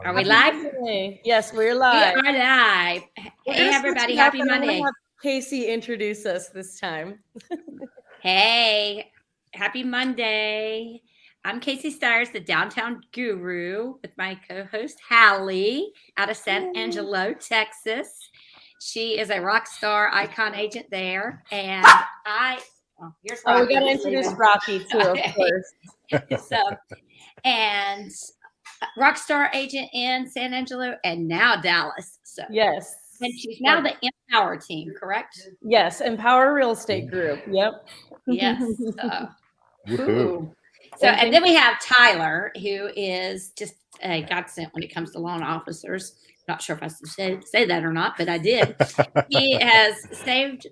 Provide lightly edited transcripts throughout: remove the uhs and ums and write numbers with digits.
Are we live? Monday. Yes, we're We live. are live. Hey, everybody. Happy I'm Monday. gonna have Casey introduce us this time. Hey, happy Monday. I'm Casey Stires, the downtown guru, with my co-host Hallie out of San Angelo, Texas. She is a rock star icon agent there, and here's Rocky. We gotta introduce Rocky too, of course. And rockstar agent in San Angelo and now Dallas. So yes. And she's now the Empower team, correct? Yes, Empower Real Estate Group. Yep. Yes. Woohoo. So, and then we have Tyler, who is just a godsend when it comes to loan officers. Not sure if I should say that or not, but I did. He has saved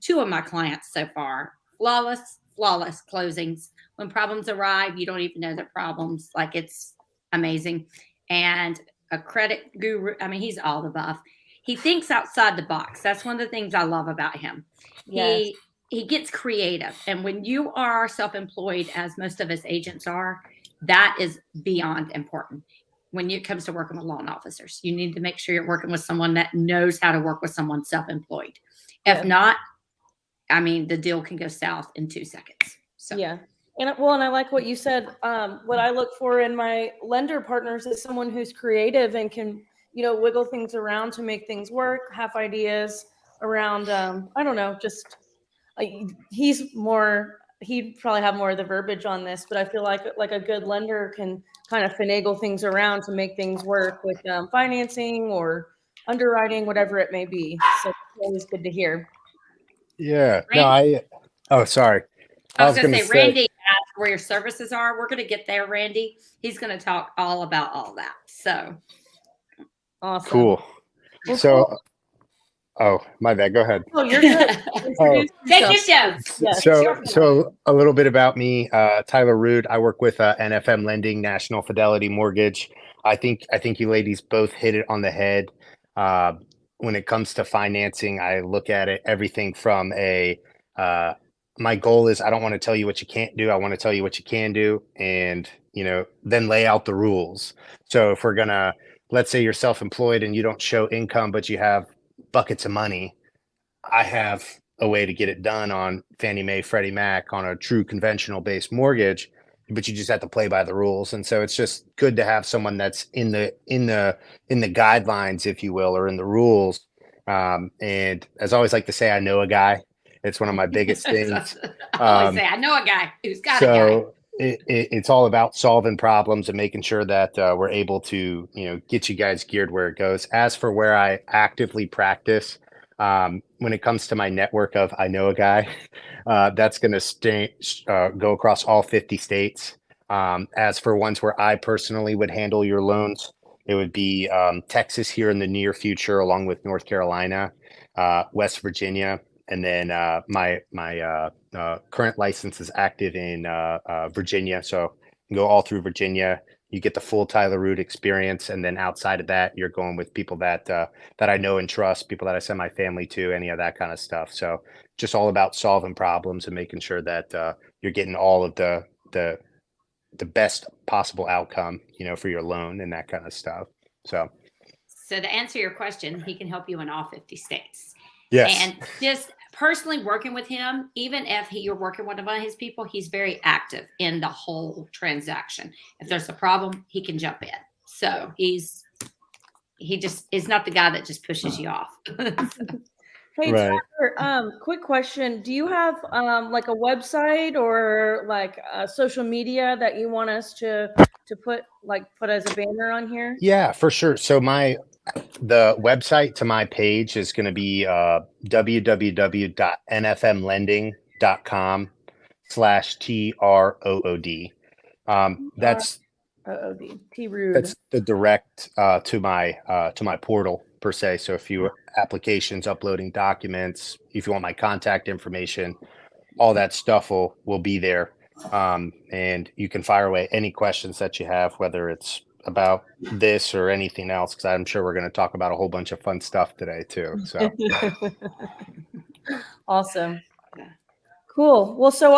two of my clients so far. Flawless closings. When problems arrive, you don't even know they're problems. Like, it's amazing. And a credit guru. I mean, he's all the above. He thinks outside the box. That's one of the things I love about him. Yes. He gets creative. And when you are self-employed, as most of us agents are, that is beyond important. When it comes to working with loan officers, you need to make sure you're working with someone that knows how to work with someone self-employed. If not, I mean, the deal can go south in 2 seconds. So. Yeah. And I like what you said. What I look for in my lender partners is someone who's creative and can, wiggle things around to make things work, have ideas around, I don't know, just he'd probably have more of the verbiage on this, but I feel like a good lender can kind of finagle things around to make things work with financing or underwriting, whatever it may be. So it's always good to hear. Yeah. Randy? Sorry. I was going to say, Randy asked where your services are. We're going to get there, Randy. He's going to talk all about all that. So awesome. Cool. Well, so, cool. Oh, my bad. Go ahead. Oh, you're good. Take your show. Yes. So a little bit about me, Tyler Rood. I work with NFM Lending, National Fidelity Mortgage. I think you ladies both hit it on the head. When it comes to financing, I look at it everything from my goal is I don't want to tell you what you can't do. I want to tell you what you can do, and then lay out the rules. So if we're gonna, let's say you're self-employed and you don't show income, but you have buckets of money, I have a way to get it done on Fannie Mae, Freddie Mac on a true conventional based mortgage, but you just have to play by the rules. And so it's just good to have someone that's in the guidelines, if you will, or in the rules. And as I always like to say, I know a guy. It's one of my biggest things. I always say, I know a guy who's got a guy. It's all about solving problems and making sure that we're able to, get you guys geared where it goes. As for where I actively practice, when it comes to my network of I know a guy, that's going to go across all 50 states. As for ones where I personally would handle your loans, it would be Texas here in the near future, along with North Carolina, West Virginia. And then my current license is active in Virginia. So you can go all through Virginia. You get the full Tyler Rood experience. And then outside of that, you're going with people that I know and trust, people that I send my family to, any of that kind of stuff. So just all about solving problems and making sure that you're getting all of the best possible outcome, for your loan and that kind of stuff. So to answer your question, he can help you in all 50 states. Yes. And just personally working with him, even if you're working with one of his people, he's very active in the whole transaction. If there's a problem, he can jump in. So he just is not the guy that just pushes you off. Hey, right. Tyler, quick question. Do you have like a website or like social media that you want us to put as a banner on here? Yeah, for sure. So the website to my page is going to be www.nfmlending.com/TROOD. That's T-Rood. That's the direct to my portal per se. So if you applications, uploading documents, if you want my contact information, all that stuff will be there. And you can fire away any questions that you have, whether it's about this or anything else, because I'm sure we're going to talk about a whole bunch of fun stuff today too. So awesome. Cool. Well, so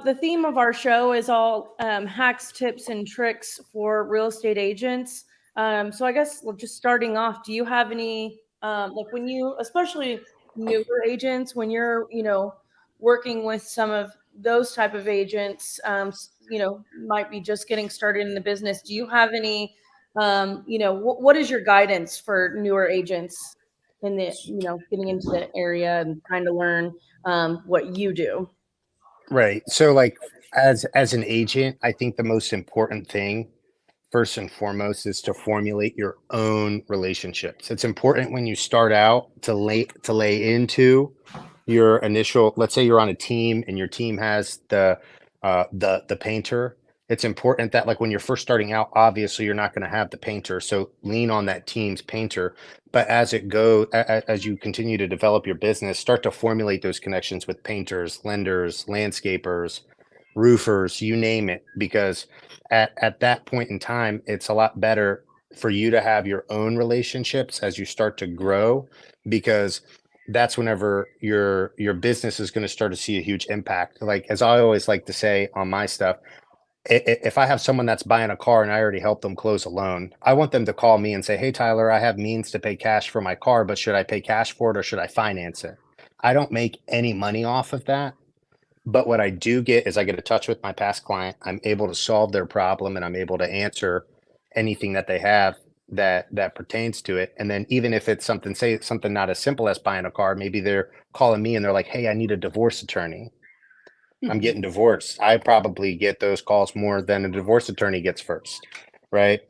the theme of our show is all hacks, tips, and tricks for real estate agents. So I guess just starting off, do you have any like when you, especially newer agents, when you're working with some of those type of agents, might be just getting started in the business. Do you have any what is your guidance for newer agents in the getting into the area and trying to learn what you do? Right. So like as an agent, I think the most important thing first and foremost is to formulate your own relationships. It's important when you start out to lay into your initial, let's say you're on a team and your team has the painter. It's important that like when you're first starting out, obviously you're not going to have the painter. So lean on that team's painter. But as you continue to develop your business, start to formulate those connections with painters, lenders, landscapers, roofers, you name it, because at that point in time, it's a lot better for you to have your own relationships as you start to grow, because that's whenever your business is going to start to see a huge impact. Like as I always like to say on my stuff, if I have someone that's buying a car and I already helped them close a loan, I want them to call me and say, "Hey, Tyler, I have means to pay cash for my car, but should I pay cash for it or should I finance it?" I don't make any money off of that. But what I do get is I get in touch with my past client. I'm able to solve their problem and I'm able to answer anything that they have that pertains to it. And then even if it's something, say it's something not as simple as buying a car, maybe they're calling me and they're like, "Hey, I need a divorce attorney. I'm getting divorced." I probably get those calls more than a divorce attorney gets first, right?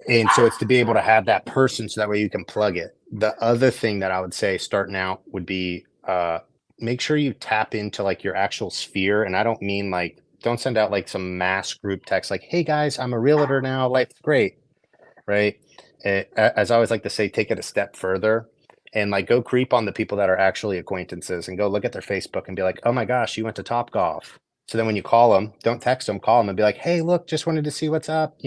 And so it's to be able to have that person so that way you can plug it. The other thing that I would say starting out would be make sure you tap into like your actual sphere. And I don't mean like, don't send out like some mass group text like, "Hey guys, I'm a realtor now. Life's great." Right. As I always like to say, take it a step further and like go creep on the people that are actually acquaintances and go look at their Facebook and be like, "Oh my gosh, you went to Top Golf." So then when you call them, don't text them, call them and be like, "Hey, look, just wanted to see what's up.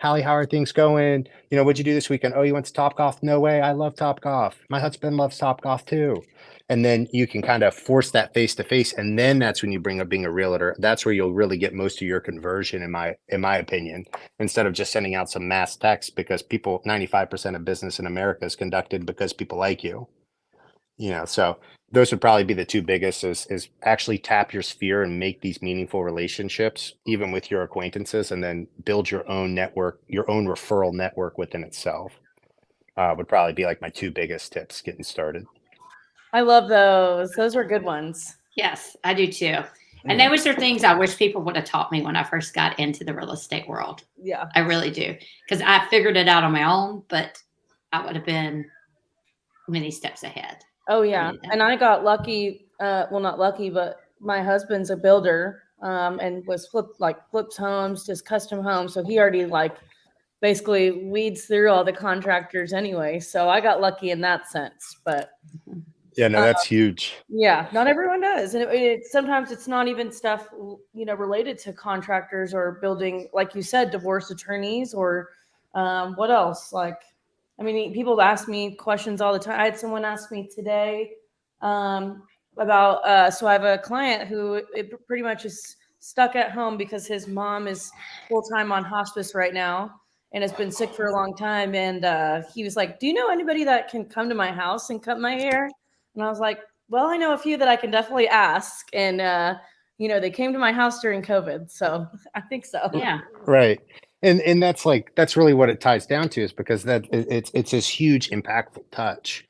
Hallie, how are things going? What'd you do this weekend? Oh, you went to Top Golf? No way. I love Top Golf. My husband loves Top Golf too." And then you can kind of force that face to face. And then that's when you bring up being a realtor. That's where you'll really get most of your conversion, in my opinion, instead of just sending out some mass text, because 95% of business in America is conducted because people like you. So those would probably be the two biggest is actually tap your sphere and make these meaningful relationships, even with your acquaintances, and then build your own network, your own referral network within itself. Would probably be like my two biggest tips getting started. I love those. Those are good ones. Yes, I do too. And those are things I wish people would have taught me when I first got into the real estate world. Yeah. I really do. Because I figured it out on my own, but I would have been many steps ahead. Oh yeah. And I got lucky. Well, not lucky, but my husband's a builder and flips homes, just custom homes. So he already basically weeds through all the contractors anyway. So I got lucky in that sense. But yeah, no, that's huge. Yeah, not everyone does. And sometimes it's not even stuff, related to contractors or building, like you said, divorce attorneys or what else? People ask me questions all the time. I had someone ask me today about, so I have a client who pretty much is stuck at home because his mom is full-time on hospice right now and has been sick for a long time. And he was like, "Do you know anybody that can come to my house and cut my hair?" And I was like, "Well, I know a few that I can definitely ask." And, they came to my house during COVID. So I think so. Yeah. Right. And that's really what it ties down to, is because it's this huge impactful touch.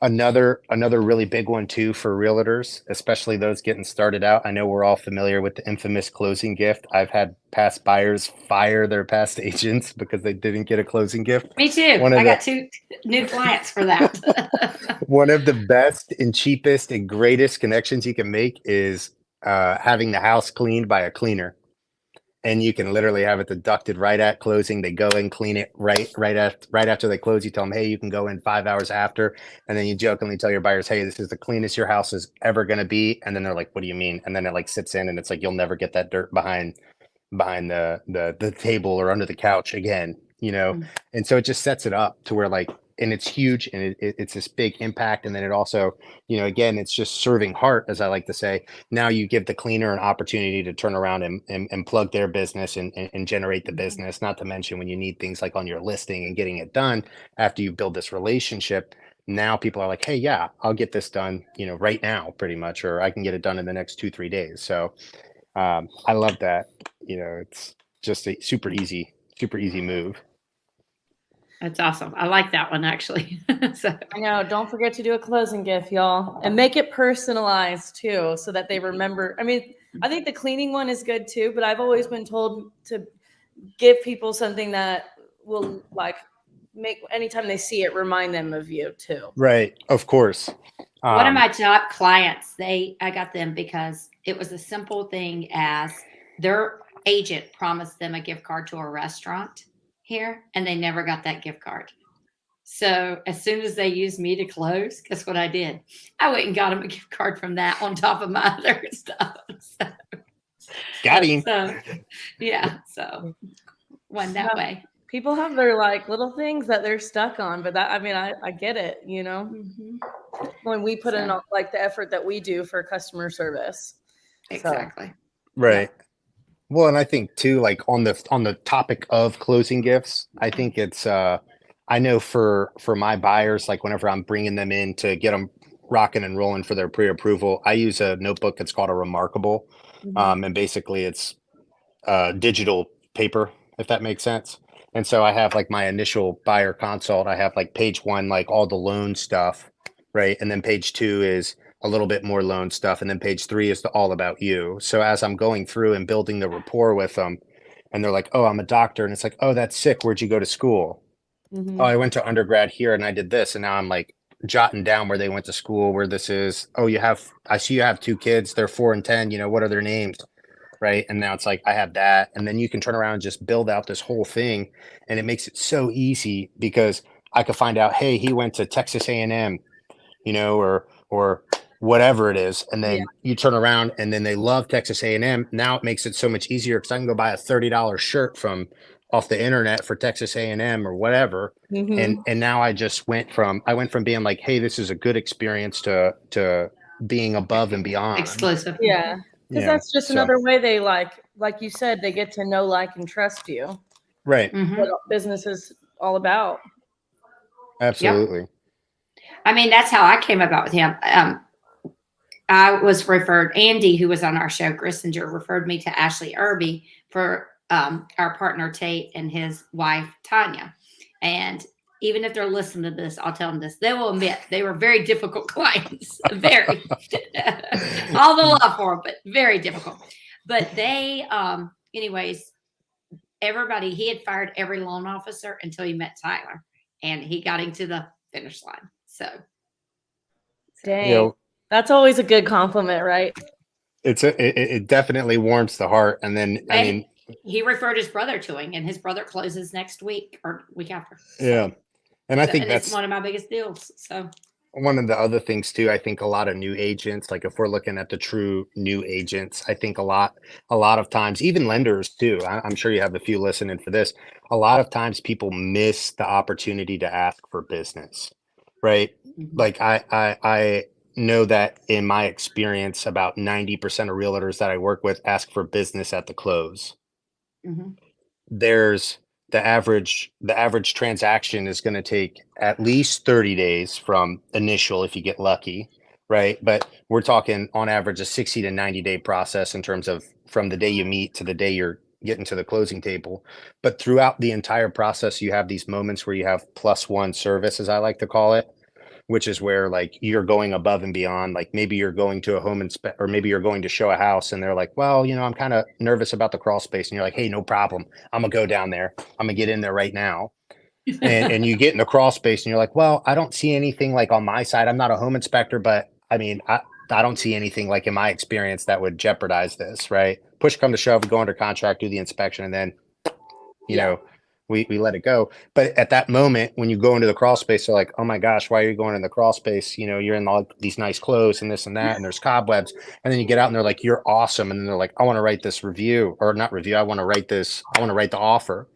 Another really big one too for realtors, especially those getting started out. I know we're all familiar with the infamous closing gift. I've had past buyers fire their past agents because they didn't get a closing gift. Me too. I got 2 new clients for that. One of the best and cheapest and greatest connections you can make is having the house cleaned by a cleaner. And you can literally have it deducted right at closing. They go and clean it right after they close. You tell them, "Hey, you can go in 5 hours after." And then you jokingly tell your buyers, "Hey, this is the cleanest your house is ever going to be." And then they're like, "What do you mean?" And then it sits in and it's like, you'll never get that dirt behind the table or under the couch again, And so it just sets it up to where and it's huge, and it's this big impact. And then it also, again, it's just serving heart, as I like to say. Now you give the cleaner an opportunity to turn around and plug their business and generate the business, not to mention when you need things like on your listing and getting it done after you build this relationship. Now people are like, hey, yeah, I'll get this done, right now, pretty much, or I can get it done in the next 2-3 days. So I love that. It's just a super easy move. That's awesome. I like that one, actually. So I know. Don't forget to do a closing gift, y'all, and make it personalized too, so that they remember. I mean, I think the cleaning one is good too, but I've always been told to give people something that will like make anytime they see it remind them of you too. Right. Of course. one of my top clients, I got them because it was a simple thing as their agent promised them a gift card to a restaurant here, and they never got that gift card. So as soon as they used me to close, guess what I did? I went and got them a gift card from that on top of my other stuff. So, Got him. Yeah. So went that way. People have their like little things that they're stuck on, but that, I mean, I get it, when we put in like the effort that we do for customer service. Exactly. Right. Yeah. Well, and I think too, like on the topic of closing gifts, I think it's, I know for my buyers, like whenever I'm bringing them in to get them rocking and rolling for their pre-approval, I use a notebook that's called a Remarkable. And basically it's digital paper, if that makes sense. And so I have like my initial buyer consult. I have like page 1, like all the loan stuff, right? And then page 2 is a little bit more loan stuff. And then page 3 is the all about you. So as I'm going through and building the rapport with them, and they're like, oh, I'm a doctor. And it's like, oh, that's sick. Where'd you go to school? Oh, I went to undergrad here and I did this. And now I'm like jotting down where they went to school, where this is. Oh, I see you have 2 kids. They're 4 and 10. What are their names? Right. And now it's like, I have that. And then you can turn around and just build out this whole thing. And it makes it so easy because I could find out, hey, he went to Texas A&M, or whatever it is. And then you turn around and then they love Texas A&M. Now it makes it so much easier because I can go buy a $30 shirt from off the internet for Texas A&M or whatever. And now I went from being like, hey, this is a good experience to being above and beyond. Exclusive. Yeah. Because that's just another way they like you said, they get to know, like, and trust you. Right. What business is all about. Absolutely. Yep. I mean, that's how I came about with him. I was referred, Andy, who was on our show, Grissinger, referred me to Ashley Irby for our partner, Tate, and his wife, Tanya. And even if they're listening to this, I'll tell them this. They will admit they were very difficult clients. Very. All the love for them, but very difficult. But they, anyways, he had fired every loan officer until he met Tyler. And he got him to the finish line. So. Dang. That's always a good compliment, right? It definitely warms the heart. And then, he referred his brother to him, and his brother closes next week or week after. Yeah. And I think that's one of my biggest deals. So one of the other things too, I think a lot of new agents, like if we're looking at the true new agents, I think a lot of times, even lenders too, I'm sure you have a few listening for this. A lot of times people miss the opportunity to ask for business, right? Like I know that in my experience, about 90% of realtors that I work with ask for business at the close. There's the average transaction is going to take at least 30 days from initial if you get lucky, right? But we're talking on average a 60 to 90 day process in terms of from the day you meet to the day you're getting to the closing table. But throughout the entire process, you have these moments where you have +1 service, as I like to call it, which is where like you're going above and beyond. Like maybe you're going to a home inspect, or maybe you're going to show a house and they're like, well, I'm kind of nervous about the crawl space. And you're like, hey, no problem. I'm gonna go down there. I'm gonna get in there right now. and you get in the crawl space and you're like, well, I don't see anything like on my side. I'm not a home inspector, but I mean, I don't see anything like in my experience that would jeopardize this, right? Push come to shove, we go under contract, do the inspection, and then, you know, we let it go. But at that moment, when you go into the crawl space, they're like, oh my gosh, why are you going in the crawl space? You're in all these nice clothes and this and that, and there's cobwebs. And then you get out and they're like, you're awesome. And then they're like, I want to write this review, or not review. I want to write the offer.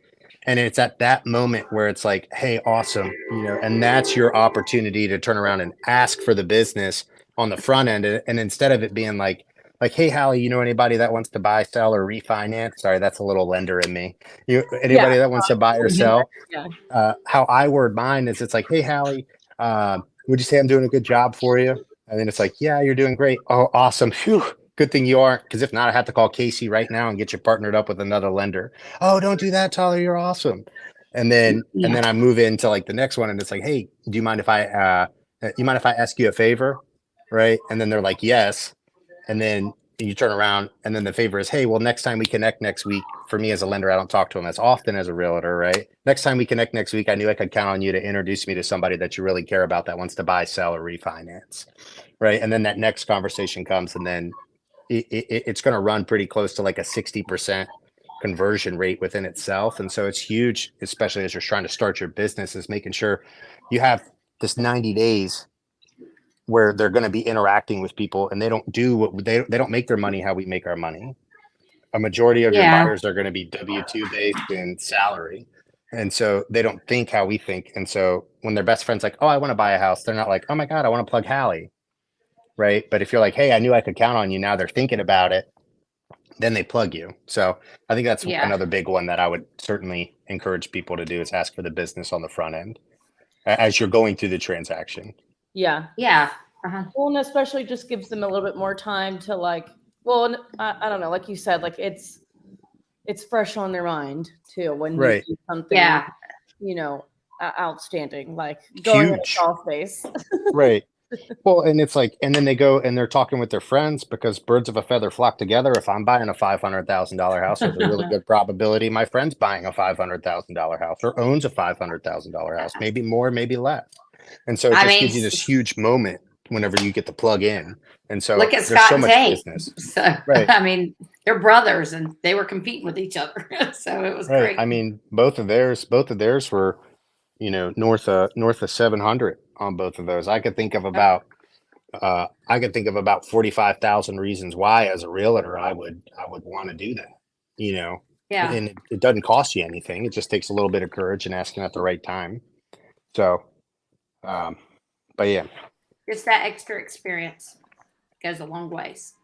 And it's at that moment where it's like, hey, awesome, and that's your opportunity to turn around and ask for the business on the front end. And instead of it being like, hey, Hallie, you know anybody that wants to buy, sell, or refinance? Sorry, that's a little lender in me. Anybody that wants to buy or sell? Yeah. How I word mine is it's like, hey, Hallie, would you say I'm doing a good job for you? And then it's like, yeah, you're doing great. Oh, awesome. Phew. Good thing you aren't, because if not, I have to call Casey right now and get you partnered up with another lender. Oh, don't do that, Tyler. You're awesome. And then I move into like the next one, and it's like, hey, do you mind if I ask you a favor? Right. And then they're like, yes. And then you turn around, and then the favor is, hey, well, next time we connect next week, for me as a lender, I don't talk to them as often as a realtor, right? Next time we connect next week, I knew I could count on you to introduce me to somebody that you really care about that wants to buy, sell, or refinance, right? And then that next conversation comes, and then it's going to run pretty close to like a 60% conversion rate within itself. And so it's huge, especially as you're trying to start your business, is making sure you have this 90 days where they're going to be interacting with people, and they don't do what they don't make their money how we make our money. A majority of your buyers are going to be W-2 based in salary. And so they don't think how we think. And so when their best friend's like, oh, I want to buy a house, they're not like, oh my God, I want to plug Hallie. Right. But if you're like, hey, I knew I could count on you, now they're thinking about it, then they plug you. So I think that's another big one that I would certainly encourage people to do, is ask for the business on the front end as you're going through the transaction. Yeah. Yeah. Well, and especially just gives them a little bit more time to like, well, I don't know, like you said, like it's fresh on their mind too when you do something, outstanding, like going in a crawl space. Right. Well, and it's like, and then they go and they're talking with their friends, because birds of a feather flock together. If I'm buying a $500,000 house, there's a really good probability my friend's buying a $500,000 house or owns a $500,000 house, maybe more, maybe less. And so it just gives you this huge moment whenever you get the plug in. And so look at there's Scott so and much Tate. business. So, I mean, they're brothers, and they were competing with each other. So it was great. I mean, both of theirs were, north of 700 on both of those. I could think of about 45,000 reasons why, as a realtor, I would want to do that, Yeah. and it doesn't cost you anything. It just takes a little bit of courage and asking at the right time. So, but yeah, Just that extra experience goes a long ways.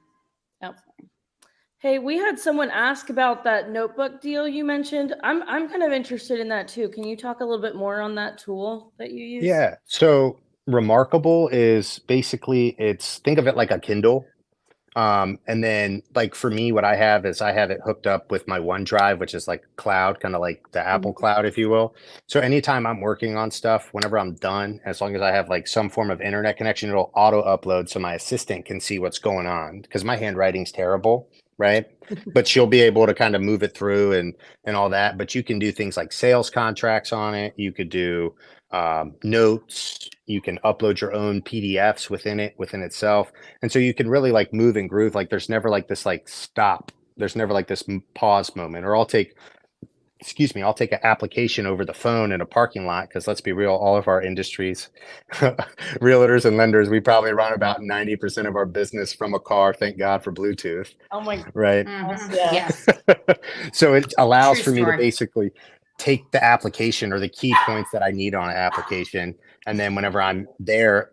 Hey, we had someone ask about that notebook deal you mentioned. I'm kind of interested in that too. Can you talk a little bit more on that tool that you use? yeah. So Remarkable is basically, think of it like a Kindle. And then like for me, what I have is I have it hooked up with my OneDrive, which is like cloud, kind of like the Apple cloud, if you will. So anytime I'm working on stuff, whenever I'm done, as long as I have like some form of internet connection, it'll auto upload so my assistant can see what's going on, because my handwriting's terrible. Right. But she'll be able to kind of move it through and all that. But you can do things like sales contracts on it. You could do notes. You can upload your own PDFs within itself. And so you can really like move and groove. Like there's never like this like stop. There's never like this pause moment. Or I'll take an application over the phone in a parking lot, because let's be real, all of our industries, realtors and lenders, we probably run about 90% of our business from a car. Thank God for Bluetooth. Oh my God. Right. Yes. So it allows True for me to story. basically take the application or the key points that I need on an application. And then whenever I'm there,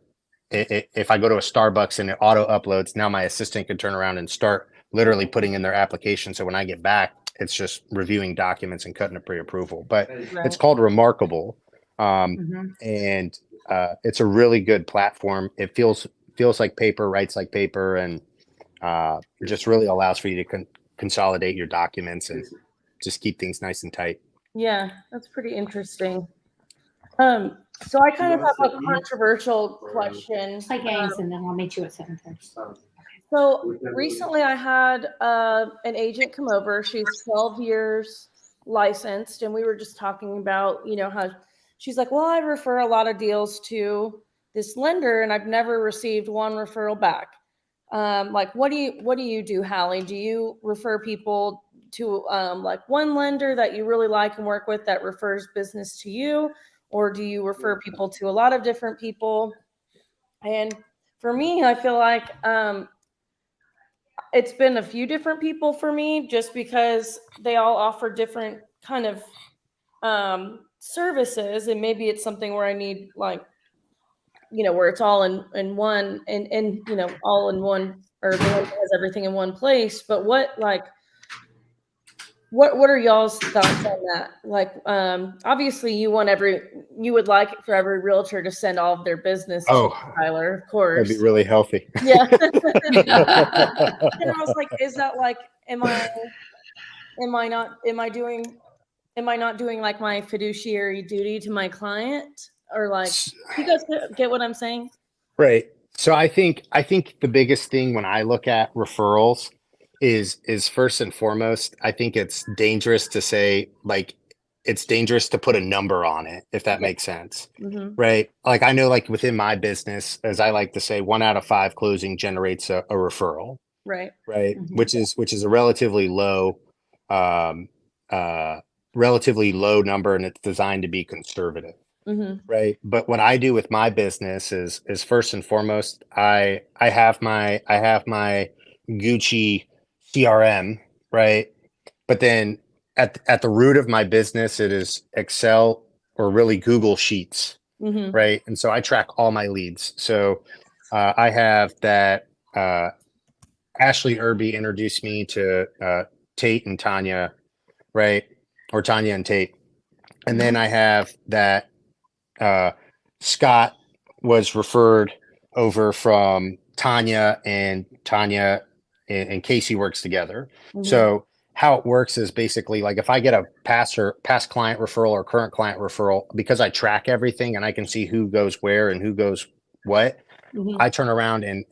if I go to a Starbucks and it auto uploads, now my assistant can turn around and start literally putting in their application. So when I get back, it's just reviewing documents and cutting a pre-approval. But it's called Remarkable. And it's a really good platform. It feels like paper, writes like paper, and it just really allows for you to consolidate your documents and just keep things nice and tight. Yeah, that's pretty interesting. So I kind of have a controversial question. Play games, and then I'll meet you at 7:30. So recently I had an agent come over. She's 12 years licensed, and we were just talking about, how she's like, well, I refer a lot of deals to this lender, and I've never received one referral back. Like, what do you do, Hallie? Do you refer people to like one lender that you really like and work with that refers business to you? Or do you refer people to a lot of different people? And for me, I feel like it's been a few different people for me, just because they all offer different kind of services, and maybe it's something where I need like, where it's all in one and all in one, or the one that has everything in one place. But what are y'all's thoughts on that? Like, obviously you would like it for every realtor to send all of their business to Tyler, of course. That'd be really healthy. Yeah. And I was like, is that like, am I not doing like my fiduciary duty to my client? Or like, you guys get what I'm saying? Right. So I think the biggest thing when I look at referrals is first and foremost, I think it's dangerous to say, like, it's dangerous to put a number on it, if that makes sense. Mm-hmm. Right. Like, I know, like, within my business, as I like to say, 1 out of 5 closing generates a referral. Right. Right. Mhm. Which is a relatively low number, and it's designed to be conservative. Mm-hmm. Right. But what I do with my business is first and foremost, I have my Gucci CRM, right? But then at the root of my business, it is Excel, or really Google Sheets, Mm-hmm. right? And so I track all my leads. So I have that. Ashley Irby introduced me to Tate and Tanya, right? Or Tanya and Tate. And then I have that Scott was referred over from Tanya, and Casey works together. Mm-hmm. So how it works is basically, like, if I get a past client referral or current client referral, because I track everything and I can see who goes where and who goes what, Mm-hmm. I turn around and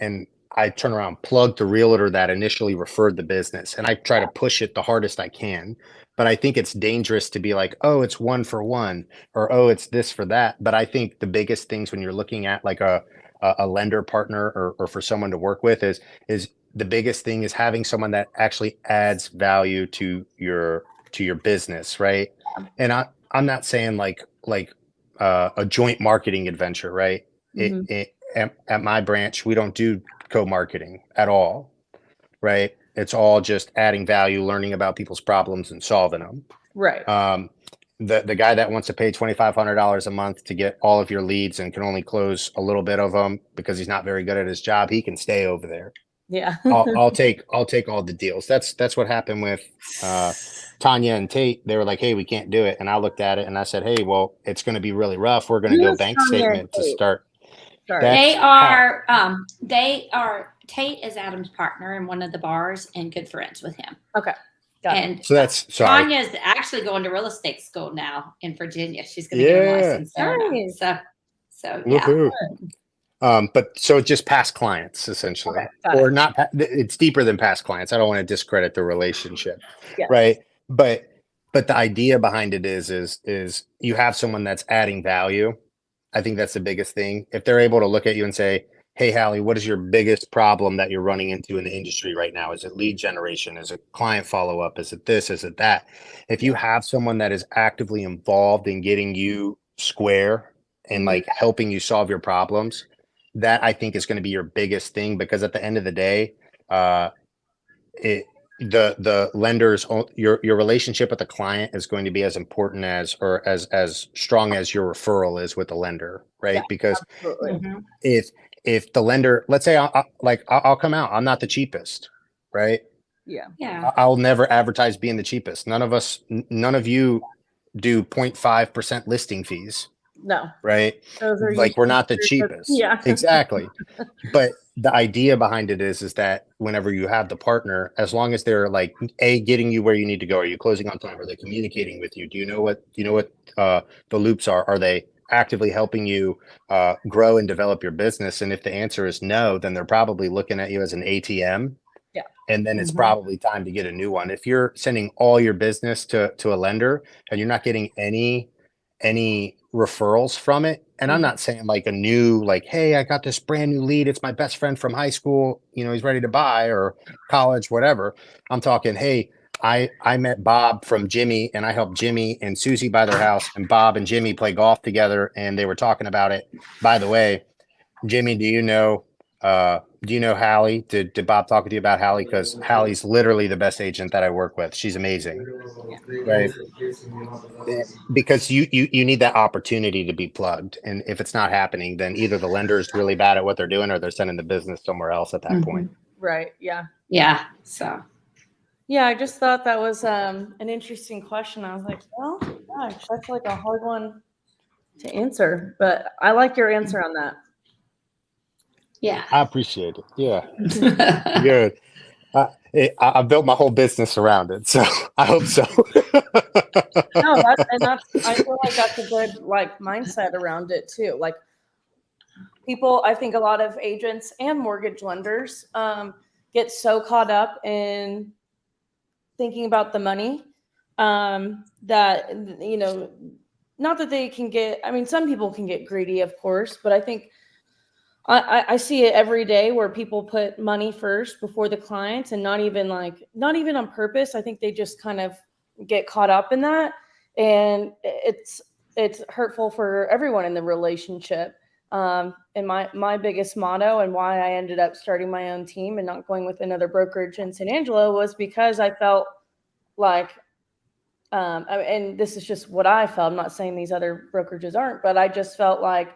plug the realtor that initially referred the business, and I try to push it the hardest I can. But I think it's dangerous to be like, oh, it's 1 for 1, or oh, it's this for that. But I think the biggest things when you're looking at like a lender partner, or for someone to work with, is the biggest thing is having someone that actually adds value to your business, right? And I'm not saying like a joint marketing adventure, right? Mm-hmm. At my branch, we don't do co-marketing at all, right? It's all just adding value, learning about people's problems, and solving them. Right. The guy that wants to pay $2,500 a month to get all of your leads and can only close a little bit of them because he's not very good at his job, he can stay over there. Yeah. I'll take all the deals. That's what happened with Tanya and Tate. They were like, hey, we can't do it. And I looked at it and I said, hey, well, it's going to be really rough. We're going to go bank statement to start. Sorry. They are Tate is Adam's partner in one of the bars and good friends with him. Okay. Got it. And So that's sorry. Tanya's actually going to real estate school now in Virginia. She's going to get her license there now. Nice. So yeah. Woohoo. But so it's just past clients, essentially. Okay, got Or it. not. It's deeper than past clients. I don't want to discredit the relationship, Yeah. right? But the idea behind it is you have someone that's adding value. I think that's the biggest thing. If they're able to look at you and say, hey, Hallie, what is your biggest problem that you're running into in the industry right now? Is it lead generation? Is it client follow-up? Is it this? Is it that? If you have someone that is actively involved in getting you square and like helping you solve your problems, that I think is going to be your biggest thing, because at the end of the day, the lenders, your relationship with the client is going to be as important as, or as strong as your referral is with the lender, right? Yeah, because absolutely. if the lender, let's say I'll come out, I'm not the cheapest, right? Yeah. I'll never advertise being the cheapest. None of you do 0.5% listing fees. No. Right. Those are like, we're not the cheapest. Yeah. Exactly. But the idea behind it is that whenever you have the partner, as long as they're like getting you where you need to go, are you closing on time? Are they communicating with you? Do you know what the loops are? Are they actively helping you grow and develop your business? And if the answer is no, then they're probably looking at you as an ATM. Yeah. And then it's probably time to get a new one. If you're sending all your business to a lender and you're not getting any referrals from it, and I'm not saying like a new, like, hey, I got this brand new lead, it's my best friend from high school, he's ready to buy, or college, whatever. I'm talking, hey, I met Bob from Jimmy, and I helped Jimmy and Susie buy their house, and Bob and Jimmy play golf together, and they were talking about it. By the way, Jimmy, do you know Do you know Hallie? Did Bob talk with you about Hallie? Because Hallie's literally the best agent that I work with. She's amazing, right? Because you need that opportunity to be plugged, and if it's not happening, then either the lender is really bad at what they're doing, or they're sending the business somewhere else at that point. Right. Yeah. Yeah. So Yeah. I just thought that was an interesting question. I was like, well, gosh, that's like a hard one to answer, but I like your answer on that. yeah. I appreciate it. Yeah, good. I built my whole business around it, so I hope so. No, I feel like that's a good like mindset around it too. Like people, I think a lot of agents and mortgage lenders get so caught up in thinking about the money that, you know, not that they can get, I mean, some people can get greedy, of course, but I think I see it every day where people put money first before the clients, and not even on purpose. I think they just kind of get caught up in that, and it's hurtful for everyone in the relationship. And my biggest motto, and why I ended up starting my own team and not going with another brokerage in San Angelo, was because I felt like, and this is just what I felt. I'm not saying these other brokerages aren't, but I just felt like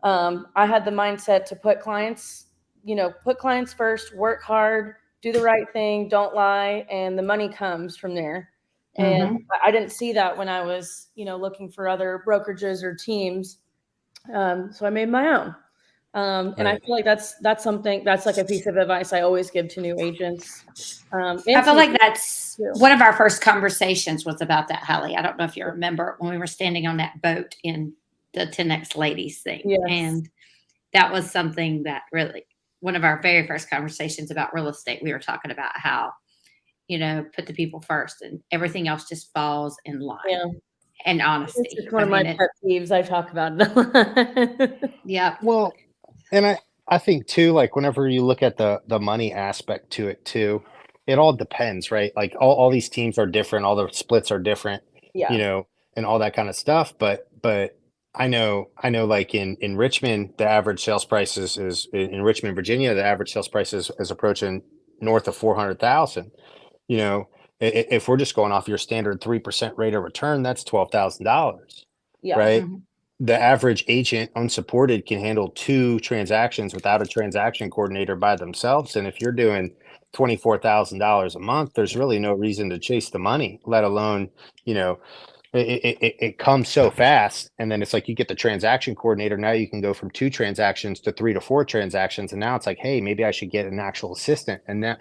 I had the mindset to put clients first, work hard, do the right thing, don't lie, and the money comes from there. And I didn't see that when I was, looking for other brokerages or teams. So I made my own. And I feel like that's something that's like a piece of advice I always give to new agents. I feel like that's too. one of our first conversations was about that, Hallie. I don't know if you remember when we were standing on that boat in the 10X ladies thing. Yes. And that was something that really, one of our very first conversations about real estate, we were talking about how, put the people first and everything else just falls in line. Yeah. And honesty. It's one of my pet peeves. I talk about it. Yeah. Well, and I think too, like whenever you look at the money aspect to it too, it all depends, right? Like all these teams are different, all the splits are different, Yeah. and all that kind of stuff. But I know like in Richmond, the average sales price is in Richmond, Virginia, the average sales price is approaching north of 400,000. If we're just going off your standard 3% rate of return, that's $12,000, Yeah. right? The average agent unsupported can handle 2 transactions without a transaction coordinator by themselves. And if you're doing $24,000 a month, there's really no reason to chase the money, let alone, it comes so fast. And then it's like you get the transaction coordinator. Now you can go from 2 transactions to 3 to 4 transactions. And now it's like, hey, maybe I should get an actual assistant. And that,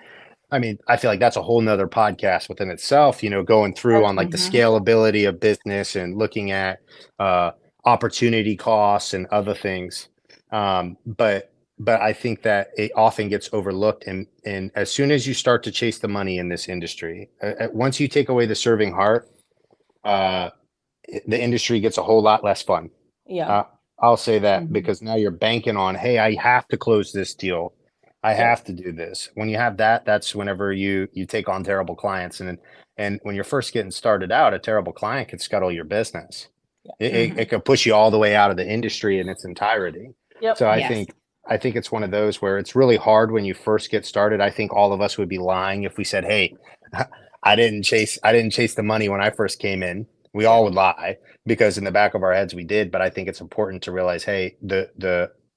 I mean, I feel like that's a whole nother podcast within itself, going through on like the scalability of business and looking at opportunity costs and other things. But I think that it often gets overlooked. And as soon as you start to chase the money in this industry, once you take away the serving heart, the industry gets a whole lot less fun. Yeah. I'll say that because now you're banking on, hey, I have to close this deal. I have to do this. When you have that, that's whenever you take on terrible clients. And when you're first getting started out, a terrible client could scuttle your business. It could push you all the way out of the industry in its entirety. Yep. So I Yes. think it's one of those where it's really hard when you first get started. I think all of us would be lying if we said, hey, I didn't chase the money when I first came in. We all would lie because in the back of our heads we did. But I think it's important to realize, hey,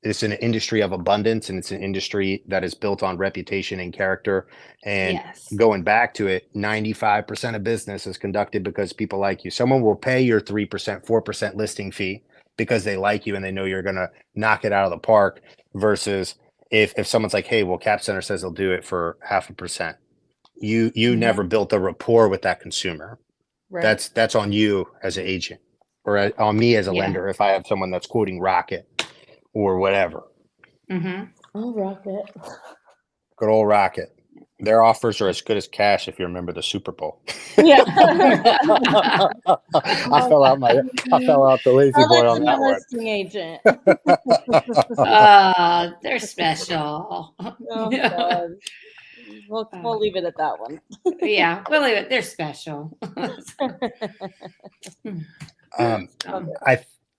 it's an industry of abundance, and it's an industry that is built on reputation and character. And going back to it, 95% of business is conducted because people like you. Someone will pay your 3%, 4% listing fee because they like you and they know you're going to knock it out of the park, versus if someone's like, hey, well, Cap Center says they'll do it for 0.5%. You never built a rapport with that consumer. Right. That's on you as an agent, or on me as a lender if I have someone that's quoting Rocket or whatever. Oh, Rocket. Good old Rocket. Their offers are as good as cash if you remember the Super Bowl. Yeah. I fell out the lazy boy on that one. Listing agent. They're special. Oh, God. We'll leave it at that one. Yeah, we'll leave it. They're special.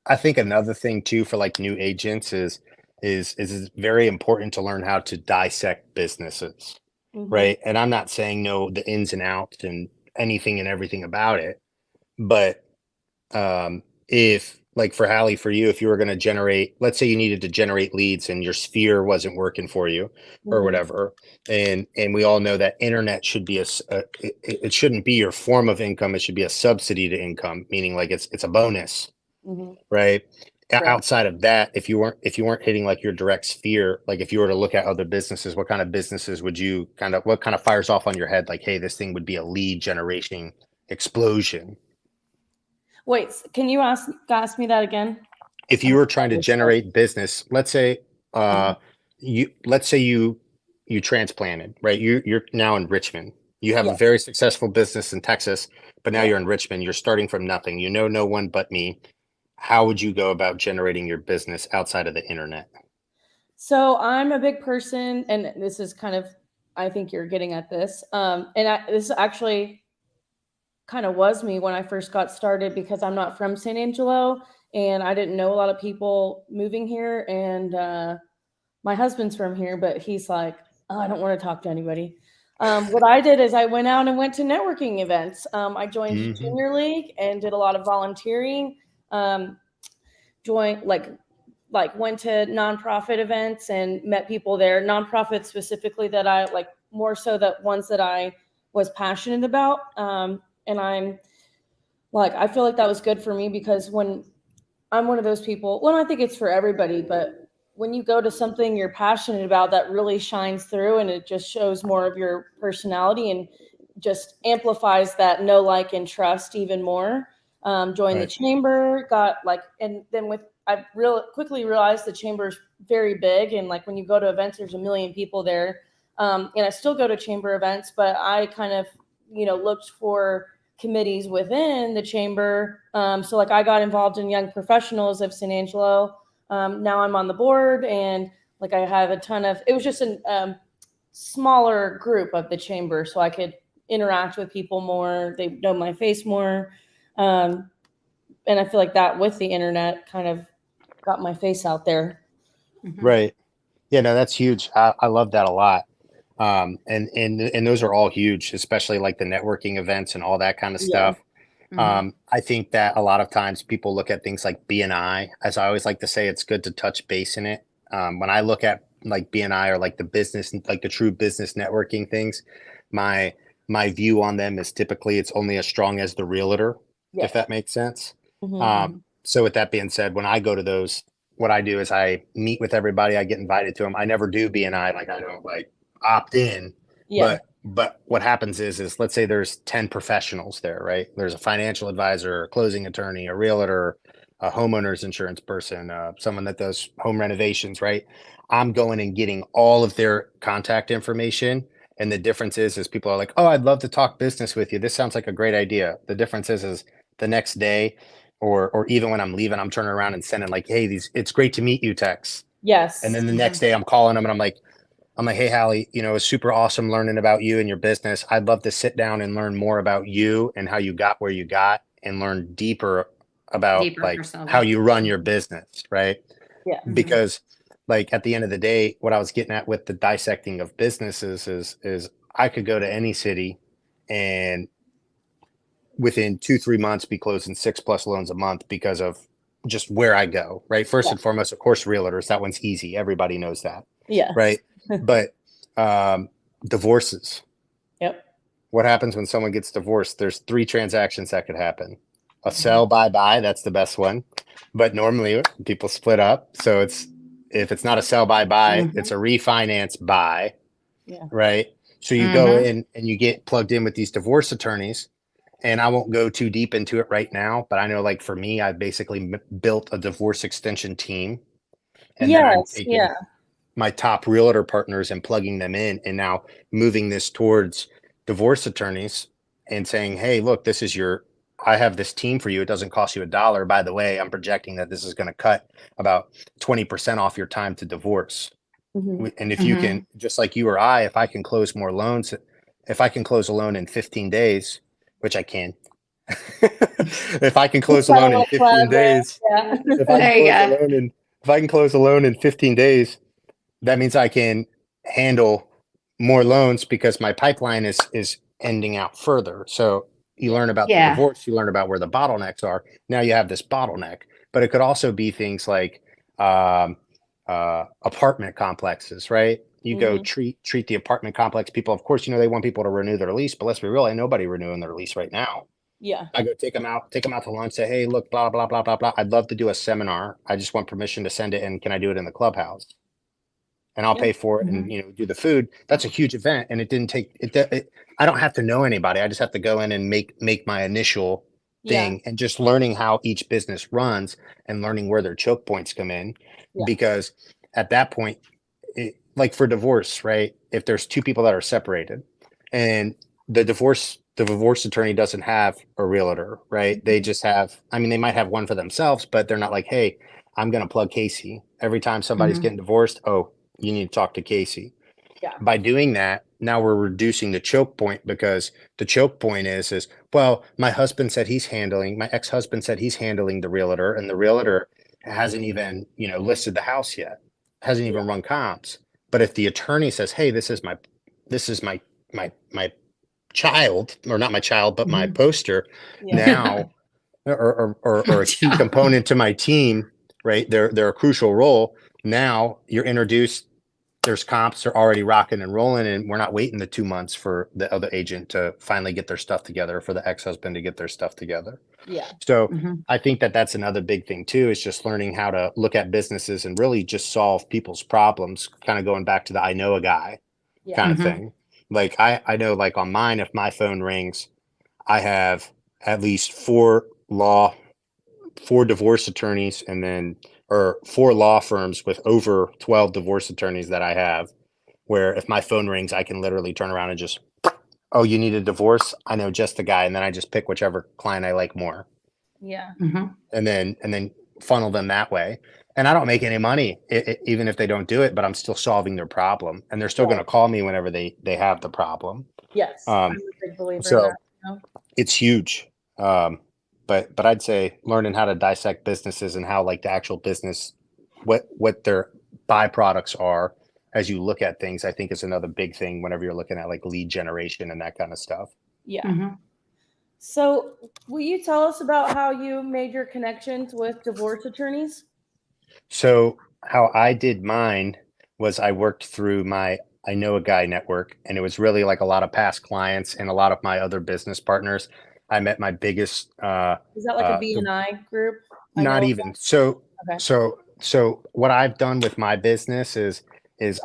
I think another thing too for like new agents is is it's very important to learn how to dissect businesses, Mhm. right? And I'm not saying know the ins and outs and anything and everything about it, but if like for Hallie, for you, if you were going to generate, let's say you needed to generate leads and your sphere wasn't working for you or Mhm. whatever, and we all know that internet should be it shouldn't be your form of income, it should be a subsidy to income, meaning like it's a bonus, Mhm. right? Right. Outside of that, if you weren't hitting like your direct sphere, like if you were to look at other businesses, what kind of businesses would you what kind of fires off on your head, like, hey, this thing would be a lead generation explosion? Wait, can you ask me that again? If I you don't were know trying to what you said. generate business, let's say Mhm. you transplanted, right? You're now in Richmond. You have Yeah, a very successful business in Texas, but now yeah. you're in Richmond. You're starting from nothing. You know no one but me. How would you go about generating your business outside of the internet? So I'm a big person, and this is kind of, I think you're getting at this. This actually kind of was me when I first got started because I'm not from San Angelo and I didn't know a lot of people moving here. And my husband's from here, but he's like, oh, I don't want to talk to anybody. What I did is I went out and went to networking events. I joined Hmm. Junior League and did a lot of volunteering. Um, joined like went to nonprofit events and met people there, nonprofits specifically that I like, more so that ones that I was passionate about. And I'm like, I feel like that was good for me because when I'm one of those people, well, I think it's for everybody, but when you go to something you're passionate about, that really shines through and it just shows more of your personality and just amplifies that know, like, and trust even more. Joined the Right. chamber, got like, and then I real quickly realized the chamber's very big. And like when you go to events, there's a million people there. And I still go to chamber events, but I kind of, looked for committees within the chamber. So like I got involved in Young Professionals of San Angelo. Now I'm on the board and like I have a ton of, it was just a smaller group of the chamber so I could interact with people more. They know my face more. And I feel like that with the internet kind of got my face out there. Mhm. Right. Yeah, no, that's huge. I love that a lot. And those are all huge, especially like the networking events and all that kind of Yeah. stuff. Mhm. I think that a lot of times people look at things like BNI. As I always like to say, it's good to touch base in it. When I look at like BNI or like the business, like the true business networking things, my my view on them is typically it's only as strong as the realtor, if Yes. that makes sense. Mhm. So with that being said, when I go to those, what I do is I meet with everybody. I get invited to them. I never do BNI, like I don't like opt in, Yeah. but what happens is let's say there's 10 professionals there, right? There's a financial advisor, a closing attorney, a realtor, a homeowner's insurance person, someone that does home renovations, right? I'm going and getting all of their contact information. And the difference is people are like, oh, I'd love to talk business with you. This sounds like a great idea. The difference is the next day or even when I'm leaving, I'm turning around and sending like, hey, it's great to meet you texts. And Yes. then the next Mhm. day I'm calling them and I'm like, hey, Hallie, it's super awesome learning about you and your business. I'd love to sit down and learn more about you and how you got where you got and learn deeper about Deeper like personal how you run development. your business, right? Yeah. Mhm. Because like at the end of the day, what I was getting at with the dissecting of businesses is I could go to any city and within 2-3 months be closing 6+ loans a month because of just where I go, right? First Yeah. and foremost, of course, realtors, that one's easy. Everybody knows that, Yes. right? But divorces, Yep. what happens when someone gets divorced? There's 3 transactions that could happen. A Mhm. sell, buy, that's the best one. But normally people split up. So if it's not a sell, buy, it's Mhm. a refinance buy, Yeah. right? So you go Mhm. in and you get plugged in with these divorce attorneys, and I won't go too deep into it right now, but I know like for me, I basically built a divorce extension team, and then I'm Yes. taking Yeah. my top realtor partners and plugging them in, and now moving this towards divorce attorneys and saying, hey, look, I have this team for you. It doesn't cost you $1. By the way, I'm projecting that this is going to cut about 20% off your time to divorce. Mhm. And if you can, Mhm. just like you or I, if I can close more loans, if I can close a loan in 15 days, which I can, if I can close a Got a loan in little 15 plug there. days, Yeah. if I can There you close a go. loan if I can close a loan in 15 days, that means I can handle more loans because my pipeline is ending out further. So you learn about the Yeah. divorce, you learn about where the bottlenecks are. Now you have this bottleneck, but it could also be things like um, apartment complexes, right? You go treat the apartment complex people. Of course, they want people to renew their lease, but let's be real, ain't nobody renewing their lease right now. Yeah. I go take them out to lunch, say, hey, look, blah, blah, blah, blah, blah. I'd love to do a seminar. I just want permission to send it in. Can I do it in the clubhouse? And I'll Yeah. pay for it and, do the food. That's a huge event. And it didn't take it. I don't have to know anybody. I just have to go in and make my initial thing and just learning how each business runs and learning where their choke points come in. Yeah. Because at that point, like for divorce, right? If there's two people that are separated and the divorce attorney doesn't have a realtor, right? They just have, they might have one for themselves, but they're not like, hey, I'm going to plug Casey. Every time somebody's getting divorced, oh, you need to talk to Casey. Yeah. By doing that, now we're reducing the choke point, because the choke point is, well, my ex-husband said he's handling the realtor, and the realtor hasn't even, listed the house yet, hasn't even run comps. But if the attorney says, hey, this is my child, or not my child, but my poster, now, or a key component to my team, right? They're a crucial role. Now you're introduced, there's comps, they're already rocking and rolling, and we're not waiting the 2 months for the other agent to finally get their stuff together, for the ex-husband to get their stuff together. Yeah. So I think that's another big thing too, is just learning how to look at businesses and really just solve people's problems, kind of going back to the I know a guy kind of thing. Like I know, like on mine, if my phone rings, I have at least four divorce attorneys, or 4 law firms with over 12 divorce attorneys that I have, where if my phone rings, I can literally turn around and just, oh, you need a divorce? I know just the guy. And then I just pick whichever client I like more. Yeah. And then funnel them that way. And I don't make any money, even if they don't do it, but I'm still solving their problem. And they're still going to call me whenever they have the problem. Yes. I'm a big believer So in that. it's huge. But I'd say learning how to dissect businesses and how, like, the actual business, what their byproducts are as you look at things, I think is another big thing whenever you're looking at like lead generation and that kind of stuff. Yeah. So will you tell us about how you made your connections with divorce attorneys? So how I did mine was I worked through my I know a guy network, and it was really like a lot of past clients and a lot of my other business partners. I met my biggest Is that like a BNI group? Not even. So Okay. so what I've done with my business is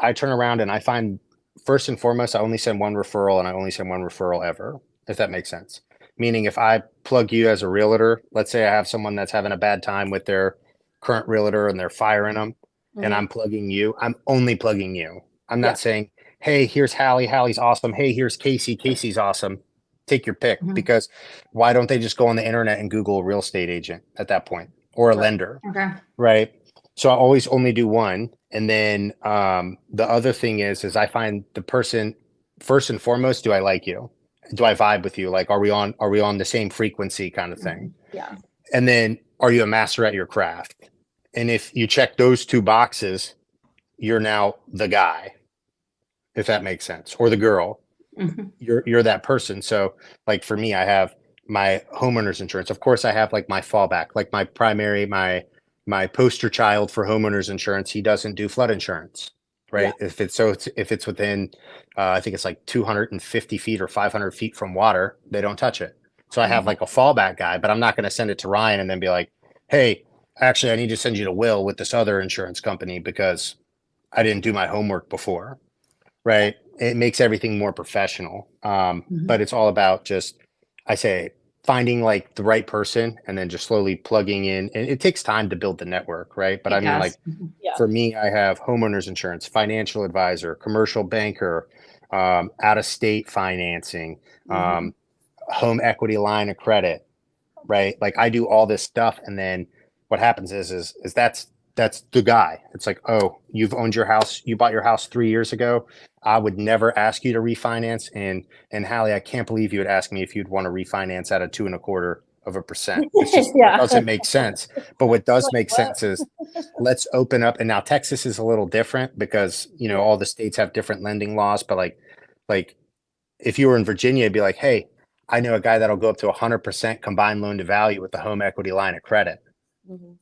I turn around and I find, first and foremost, I only send one referral, and I only send one referral ever, if that makes sense. Meaning, if I plug you as a realtor, let's say I have someone that's having a bad time with their current realtor and they're firing them, and I'm plugging you, I'm only plugging you. I'm not saying, hey, here's Hallie. Hallie's awesome. Hey, here's Casey. Casey's awesome. Take your pick. Because why don't they just go on the internet and Google a real estate agent at that point, or a lender? Okay. Right. So I always only do one. And then the other thing is I find the person, first and foremost, do I like you? Do I vibe with you? Like, are we on the same frequency kind of thing? Yeah. And then, are you a master at your craft? And if you check those 2 boxes, you're now the guy, if that makes sense, or the girl. You're that person. So, like, for me, I have my homeowners insurance. Of course, I have like my fallback, like my primary, my poster child for homeowners insurance. He doesn't do flood insurance, right? If it's within, I think it's like 250 feet or 500 feet from water, they don't touch it. So I have like a fallback guy, but I'm not going to send it to Ryan and then be like, hey, actually, I need to send you to Will with this other insurance company because I didn't do my homework before, right? It makes everything more professional. But it's all about just, I say, finding like the right person and then just slowly plugging in. And it takes time to build the network, right? But I mean, like, for me, I have homeowners insurance, financial advisor, commercial banker, out of state financing, home equity line of credit, right? Like, I do all this stuff, and then what happens is that's the guy. It's like, oh, you've owned your house, you bought your house 3 years ago. I would never ask you to refinance. And Hallie, I can't believe you would ask me if you'd want to refinance at a 2.25 of a percent. It's just Yeah. it doesn't make sense. But what does Like, make what? sense is let's open up. And now Texas is a little different because, you know, all the states have different lending laws. But like if you were in Virginia, it'd be like, hey, I know a guy that'll go up to 100% combined loan to value with the home equity line of credit. Mhm.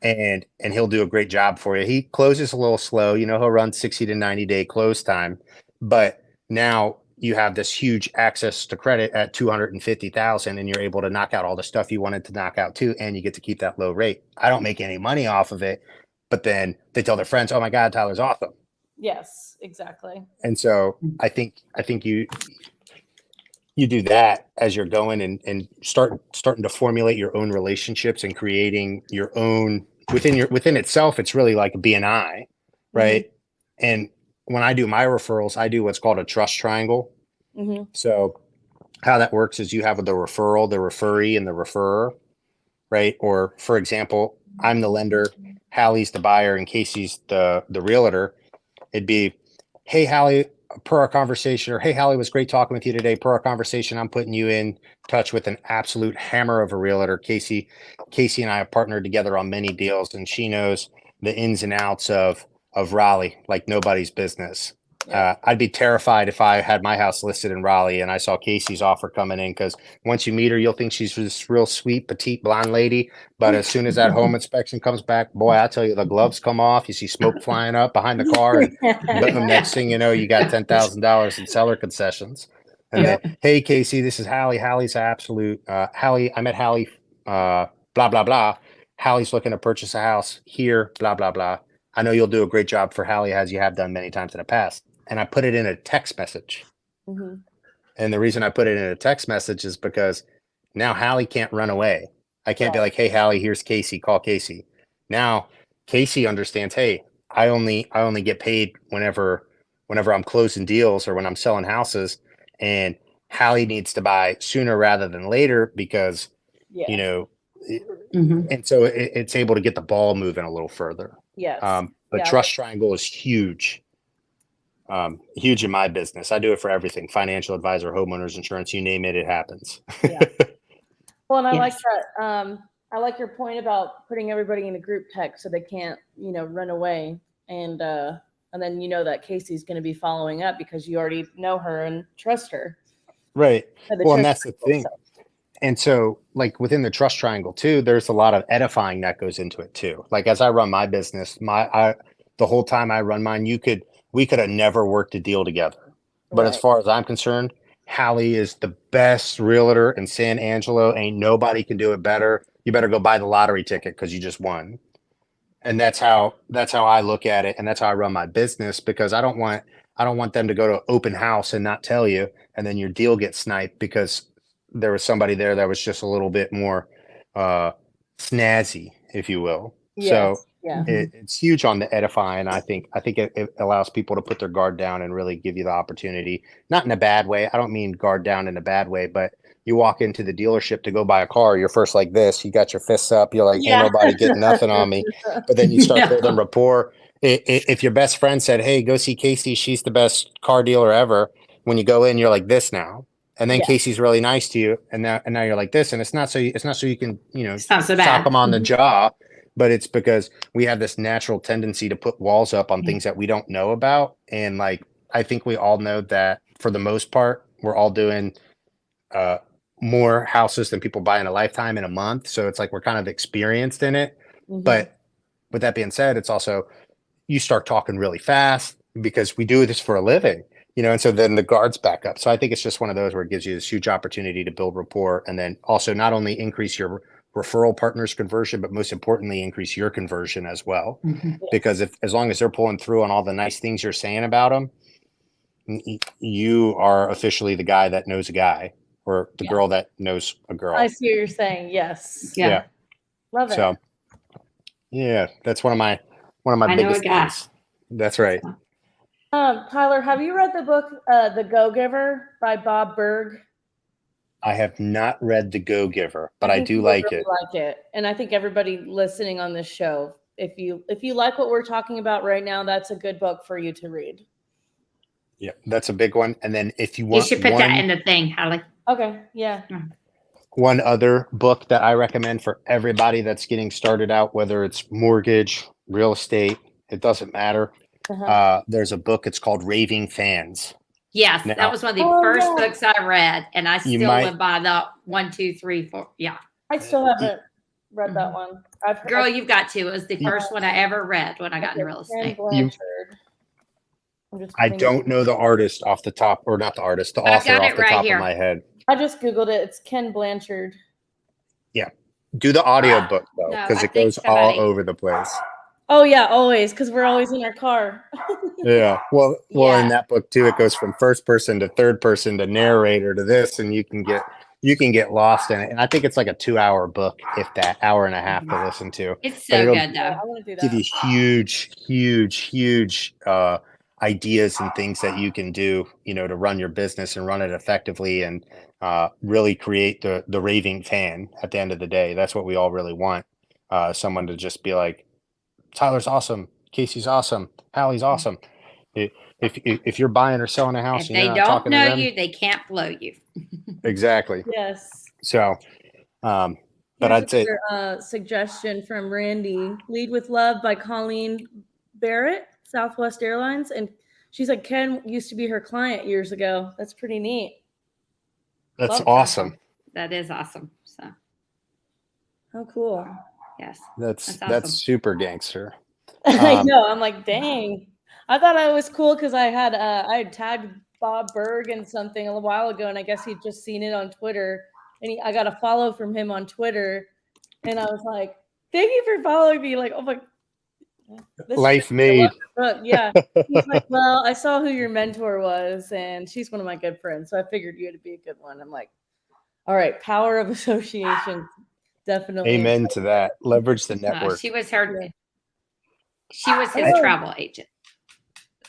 And he'll do a great job for you. He closes a little slow, you know, he'll run 60 to 90-day close time, but now you have this huge access to credit at 250,000 and you're able to knock out all the stuff you wanted to knock out too, and you get to keep that low rate. I don't make any money off of it, but then they tell their friends, oh my God, Tyler's awesome. Yes, exactly. And so I think you do that as you're going and starting to formulate your own relationships and creating your own within itself. It's really like a BNI, right? And when I do my referrals, I do what's called a trust triangle. Mm-hmm. So how that works is you have the referral, the referee, and the referrer, right? Or for example, I'm the lender, Hallie's the buyer, and Casey's the realtor. It'd be, hey, Hallie, per our conversation, or hey, Hallie, it was great talking with you today. Per our conversation, I'm putting you in touch with an absolute hammer of a realtor. Casey and I have partnered together on many deals, and she knows the ins and outs of Raleigh like nobody's business. Yeah. I'd be terrified if I had my house listed in Raleigh and I saw Casey's offer coming in, because once you meet her, you'll think she's this real sweet, petite, blonde lady. But as soon as that home inspection comes back, boy, I tell you, the gloves come off. You see smoke flying up behind the car, and boom, next thing you know, you got $10,000 in seller concessions. And Yep. then, hey, Casey, this is Hallie. Hallie's absolute. Hallie, I met Hallie. Blah blah blah. Hallie's looking to purchase a house here. Blah blah blah. I know you'll do a great job for Hallie, as you have done many times in the past. And I put it in a text message. Mm-hmm. And the reason I put it in a text message is because now Hallie can't run away. I can't be like, hey, Hallie, here's Casey, call Casey. Now Casey understands, hey, I only get paid whenever I'm closing deals or when I'm selling houses, and Hallie needs to buy sooner rather than later because, you know, and so it's able to get the ball moving a little further. Yes. But trust triangle is huge. Huge in my business. I do it for everything: financial advisor, homeowners insurance, you name it, it happens. Yeah. Well, and I like Yes. that. I like your point about putting everybody in a group text so they can't, run away. And then that Casey's going to be following up because you already know her and trust her. Right. The Well, and trust that's the triangle, thing. And so, like within the trust triangle too, there's a lot of edifying that goes into it too. Like as I run my business, the whole time I run mine, we could have never worked a deal together. But as Right. far as I'm concerned, Hallie is the best realtor in San Angelo. Ain't nobody can do it better. You better go buy the lottery ticket because you just won. And that's how I look at it, and that's how I run my business, because I don't want them to go to open house and not tell you, and then your deal gets sniped because there was somebody there that was just a little bit more snazzy, if you will. Yes. So Yeah. it's huge on the edifying. I think it allows people to put their guard down and really give you the opportunity, not in a bad way. I don't mean guard down in a bad way, but you walk into the dealership to go buy a car, you're first like this, you got your fists up, you're like, ain't nobody getting nothing on me. But then you start building rapport. If your best friend said, hey, go see Casey, she's the best car dealer ever, when you go in, you're like this now. And then Casey's really nice to you, and now you're like this, and it's not so you can, It's not so sock bad. them on the jaw, but it's because we have this natural tendency to put walls up on things that we don't know about. And like, I think we all know that for the most part, we're all doing more houses than people buy in a lifetime in a month. So it's like we're kind of experienced in it. Mhm. But with that being said, it's also, you start talking really fast because we do this for a living, and so then the guards back up. So I think it's just one of those where it gives you this huge opportunity to build rapport, and then also not only increase your referral partners conversion, but most importantly, increase your conversion as well. Because as long as they're pulling through on all the nice things you're saying about them, you are officially the guy that knows a guy, or the girl that knows a girl. I see what you're saying. Yes. Yeah. Love it. So yeah, that's one of my I know a biggest guy. things. That's right. Tyler, have you read the book The Go-Giver by Bob Berg? I have not read The Go-Giver, but I think do you would like really it. like it. And I think everybody listening on this show, if you like what we're talking about right now, that's a good book for you to read. Yeah, that's a big one. And then if you You want should put one, that in the thing, Hallie. Okay. Yeah. one other book that I recommend for everybody that's getting started out, whether it's mortgage, real estate, it doesn't matter. There's a book, it's called Raving Fans. Yes, that Now, was one of the Oh, first yeah. books I read, and I You still might- live by the 1, 2, 3, 4. Yeah, I still haven't read that one. girl, you've got to. It was the first one I ever read when I got into real Ken estate. Blanchard. I'm just I putting don't know the artist off the top, or not the artist, the I've author got off it the right top here. of my head. I just Googled it. It's Ken Blanchard. Do the audio book though, No, because I it think goes somebody- all over the place. Oh yeah, always, because we're always in our car. Yeah. Well, Yeah. in that book too, it goes from first person to third person to narrator to this, and you can get lost in it. And I think it's like a 2-hour book, if that, hour and a half to listen to. It's But so it'll good, Yeah, though. I want to do Give that. you huge ideas and things that you can do, to run your business and run it effectively, and really create the raving fan at the end of the day. That's what we all really want. Someone to just be like, Tyler's awesome, Casey's awesome, Hallie's awesome. If you're buying or selling a house, If and they you're not don't talking know to them, you, they can't blow you. exactly. Yes. So, but Here's I'd say another, suggestion from Randy: "Lead with Love" by Colleen Barrett, Southwest Airlines, and she's like, Ken used to be her client years ago. That's pretty neat. that's Love awesome. That is awesome. So, How cool. yes. That's awesome. super gangster. I know. I'm like, dang. I thought it was cool because I had tagged Bob Berg in something a while ago, and I guess he'd just seen it on Twitter, and I got a follow from him on Twitter, and I was like, thank you for following me. Like, oh my, this Life I made. love the book. Yeah. He's like, well, I saw who your mentor was, and she's one of my good friends, so I figured you would be a good one. I'm like, all right, power of association, definitely. Amen to that. Leverage the network. She was his Oh. travel agent.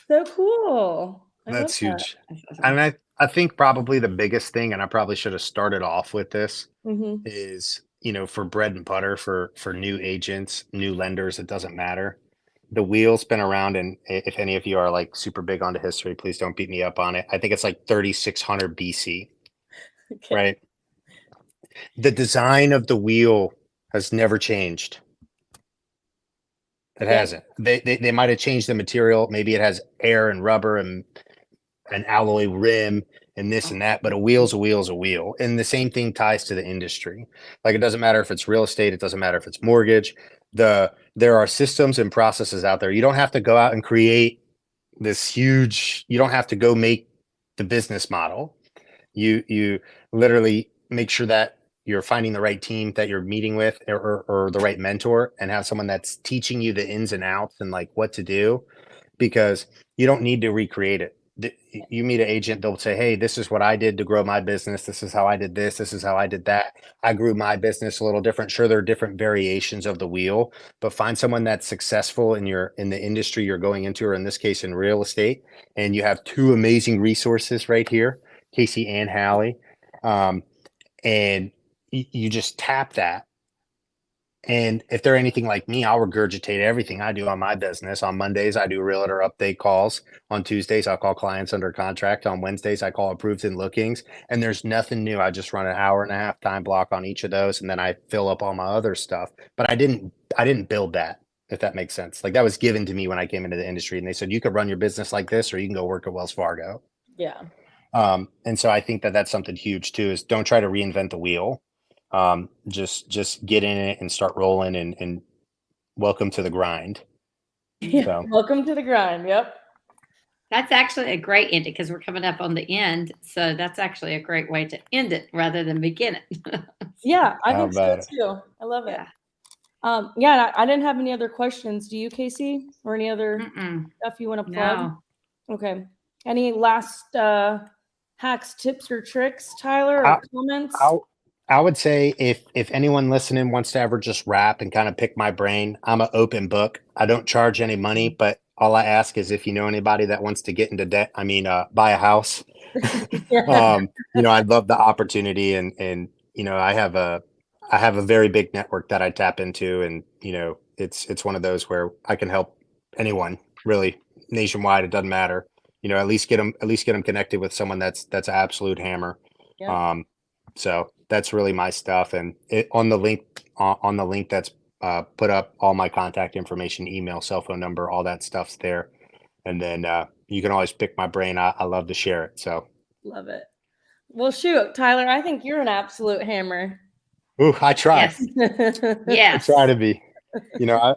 So cool. I love That's that. huge. And I think probably the biggest thing, and I probably should have started off with this, Mhm. is, for bread and butter for new agents, new lenders, it doesn't matter. The wheel's been around, and if any of you are like super big onto history, please don't beat me up on it. I think it's like 3600 BC, Okay. right? The design of the wheel has never changed. It Yeah. hasn't. They might have changed the material. Maybe it has air and rubber and an alloy rim and this and that, but a wheel's a wheel's a wheel. And the same thing ties to the industry. Like, it doesn't matter if it's real estate, it doesn't matter if it's mortgage. There are systems and processes out there. You don't have to go out and create this huge, you don't have to go make the business model. You literally make sure that you're finding the right team that you're meeting with, or the right mentor, and have someone that's teaching you the ins and outs and like what to do, because you don't need to recreate it. You meet an agent, they'll say, hey, this is what I did to grow my business. This is how I did this. This is how I did that. I grew my business a little different. Sure, there are different variations of the wheel, but find someone that's successful in the industry you're going into, or in this case, in real estate. And you have two amazing resources right here, Casey and Hallie. And you just tap that. And if they're anything like me, I'll regurgitate everything I do on my business. On Mondays, I do realtor update calls. On Tuesdays, I'll call clients under contract. On Wednesdays, I call approved and lookings. And there's nothing new. I just run an hour and a half time block on each of those, and then I fill up all my other stuff. But I didn't build that, if that makes sense. Like, that was given to me when I came into the industry, and they said, you could run your business like this, or you can go work at Wells Fargo. Yeah. And so I think that that's something huge too, is don't try to reinvent the wheel. Just get in it and start rolling, and welcome to the grind. Yeah. So. Welcome to the grind. Yep. That's actually a great ending, because we're coming up on the end. So that's actually a great way to end it rather than begin it. Yeah, I How think so about it? too. I love it. Yeah. Yeah, I didn't have any other questions. Do you, Casey, or any other Mm-mm. stuff you want to plug? No. Okay. Any last hacks, tips, or tricks, Tyler, or comments? I would say if anyone listening wants to ever just rap and kind of pick my brain, I'm an open book. I don't charge any money, but all I ask is if you know anybody that wants to get into debt, buy a house. Yeah. I'd love the opportunity, and I have a very big network that I tap into, and it's one of those where I can help anyone really nationwide. It doesn't matter. At least get them connected with someone that's an absolute hammer. Yeah. So that's really my stuff. And on the link that's put up, all my contact information, email, cell phone number, all that stuff's there. And then you can always pick my brain. I love to share it. So Love it. Well, shoot, Tyler, I think you're an absolute hammer. ooh, I try. Yes. I Yes. try to be. You know,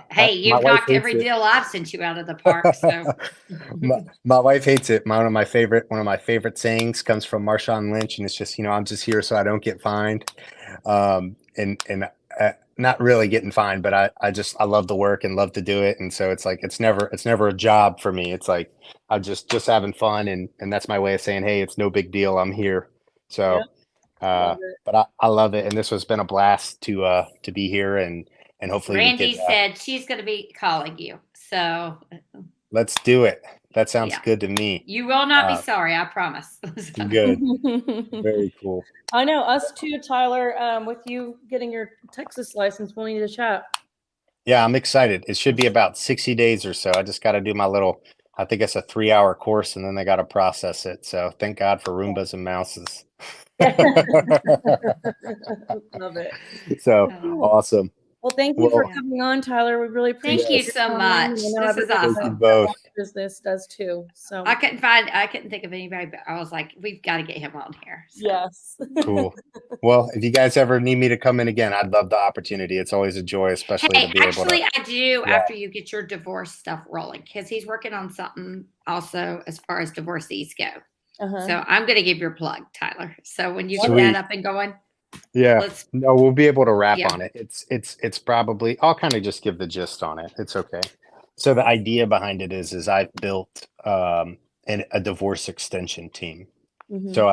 Hey, my you've wife knocked every hates it. deal I've sent you out of the park. So my wife hates it. One of my favorite sayings comes from Marshawn Lynch, and it's just, I'm just here so I don't get fined. And not really getting fined, but I love the work and love to do it. And so it's like, it's never a job for me. It's like, I'm just having fun. And that's my way of saying, hey, it's no big deal. I'm here. So, Love it. but I love it. And this has been a blast to be here, and hopefully Randy we can, said she's going to be calling you. So let's do it. That sounds Yeah. good to me. you will not be sorry. I promise. So- Good. Very cool. I know, us too, Tyler. With you getting your Texas license, we'll need to chat. Yeah, I'm excited. It should be about 60 days or so. I just got to do my little, I think it's a 3-hour course, and then they got to process it. So thank God for Roombas and mouses. Love it. So Oh. awesome. Well, thank you for Well, coming on, Tyler. We really appreciate Thank you your so time, much. and I know This is everybody awesome. Thank you that both. watches this does too. So I couldn't think of anybody, but I was like, we've got to get him on here. So. yes. Cool. Well, if you guys ever need me to come in again, I'd love the opportunity. It's always a joy, especially Hey, to be able actually, to. I do Yeah. after you get your divorce stuff rolling, because he's working on something also as far as divorcees go. Uh-huh. So I'm going to give your plug, Tyler. So when you get Sweet. that up and going, Yeah. let's. No, we'll be able to wrap Yeah. on it. It's probably, I'll kind of just give the gist on it. It's okay. So the idea behind it is I've built a divorce extension team. Mhm. So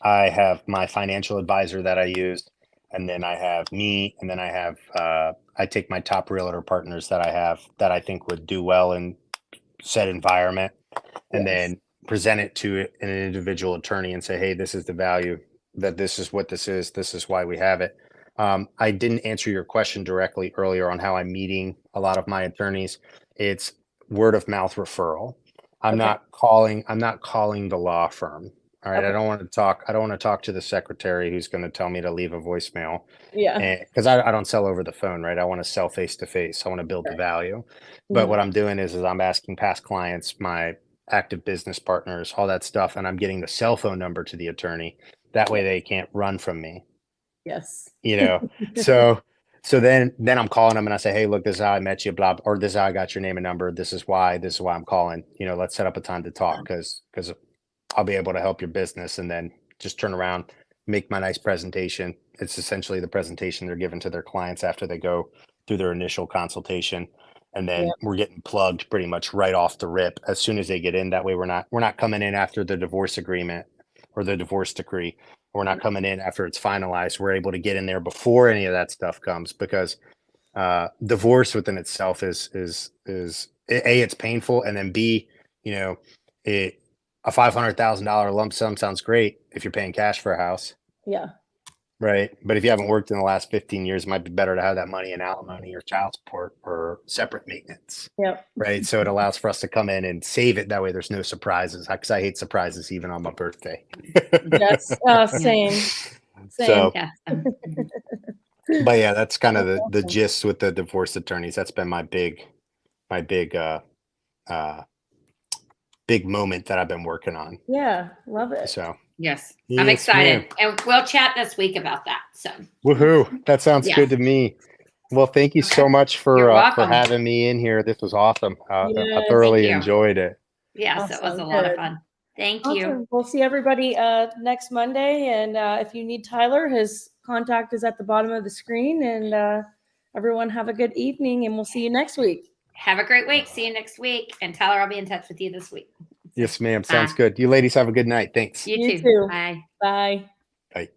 I have my financial advisor that I use, and then I have me, and then I take my top realtor partners that I have that I think would do well in said environment, and Yes. then present it to an individual attorney and say, hey, this is the value, that this is what this is why we have it. I didn't answer your question directly earlier on how I'm meeting a lot of my attorneys. It's word of mouth referral. I'm Okay. not calling the law firm. All right. Okay. I don't want to talk to the secretary who's going to tell me to leave a voicemail, Yeah. because I don't sell over the phone, right? I want to sell face to face. I want to build the value. But what I'm doing is I'm asking past clients, my active business partners, all that stuff, and I'm getting the cell phone number to the attorney. That way they can't run from me, Yes. So then I'm calling them and I say, hey, look, this is how I met you, blah, or this is how I got your name and number. This is why I'm calling. Let's set up a time to talk, because I'll be able to help your business. And then just turn around, make my nice presentation. It's essentially the presentation they're giving to their clients after they go through their initial consultation. And then Yep. we're getting plugged pretty much right off the rip as soon as they get in. That way we're not coming in after the divorce agreement or the divorce decree. We're not coming in after it's finalized. We're able to get in there before any of that stuff comes, because divorce within itself is A, it's painful, and then B, a $500,000 lump sum sounds great if you're paying cash for a house, Yeah. right? But if you haven't worked in the last 15 years, it might be better to have that money in alimony or child support or separate maintenance, Yep. right? So it allows for us to come in and save it. That way there's no surprises, because I hate surprises even on my birthday. Yes. Same. So, Yeah. but yeah, that's kind of the gist with the divorce attorneys. That's been my big big moment that I've been working on. Yeah. Love it. So Yes. Yes, I'm excited. ma'am. And we'll chat this week about that. So woohoo, that sounds Yeah. good to me. Well, thank you so much You're for welcome. having me in here. This was awesome. I Yes. thoroughly Thank you. enjoyed it. yes, it was a Awesome. lot of Good. fun. Thank you. Awesome. We'll see everybody next Monday. And if you need Tyler, his contact is at the bottom of the screen. And everyone have a good evening, and we'll see you next week. Have a great week. See you next week. And Tyler, I'll be in touch with you this week. Yes, ma'am. Sounds Bye. good. You ladies have a good night. Thanks. You You too. too. Bye. Bye. Bye.